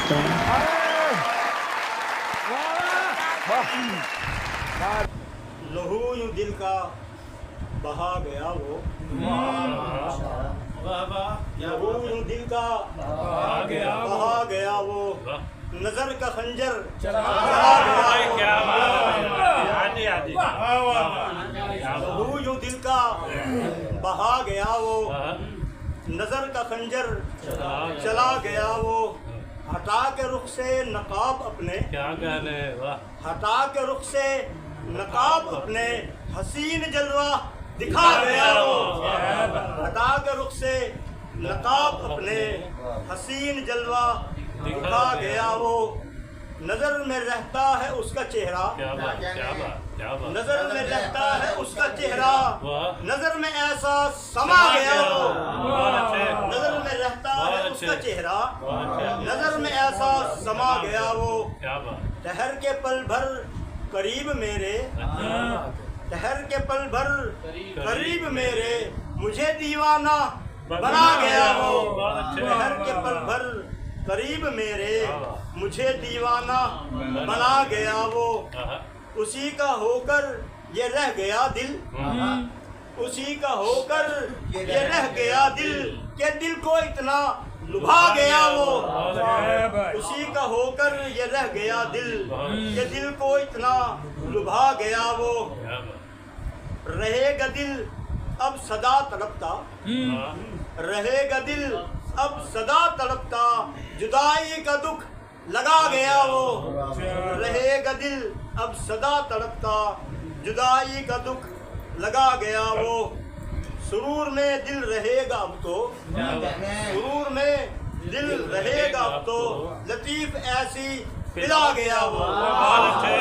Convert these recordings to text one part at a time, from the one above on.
सकता है। लहू यूं दिल का बहा गया वो, लहू यूं दिल का बहा गया वो, नजर का खंजर चला गया। लहू यूं दिल का बहा गया वो, नजर का खंजर चला गया वो। हटा के रुख से नकाब अपने, क्या कहने, वाह। हटा के रुख से नकाब अपने, हसीन जलवा दिखा गया वो। हटा के रुख से नकाब अपने, हसीन जलवा दिखा गया वो। नजर में रहता है उसका चेहरा, क्या बात, क्या बात, क्या बात। नजर में रहता है उसका चेहरा, वाह। नजर में ऐसा समा गया वो। बहुत अच्छे। नजर में रहता है बहुत उसका अच्छे। चेहरा, बहुत अच्छे। नजर में ऐसा समा गया वो। क्या बात। ठहर के पल भर करीब मेरे, ठहर के पल भर करीब मेरे, मुझे दीवाना बना गया वो। बहुत अच्छे। ठहर के पल भर करीब मेरे, मुझे दीवाना बना गया वो। उसी का होकर ये रह गया दिल, उसी का होकर ये रह गया दिल, के दिल को इतना लुभा गया वो। उसी का होकर ये रह गया दिल, के दिल को इतना लुभा गया वो। रहेगा दिल अब सदा तड़पता, रहेगा दिल अब सदा तड़पता, जुदाई का दुख लगा गया वो। रहेगा दिल अब सदा तड़पता, जुदाई का दुख लगा गया वो। सुरूर में दिल रहेगा अब तो, सुरूर में दिल रहेगा अब तो, लतीफ ऐसी पिला गया वो। बहुत अच्छे,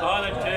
बहुत अच्छे।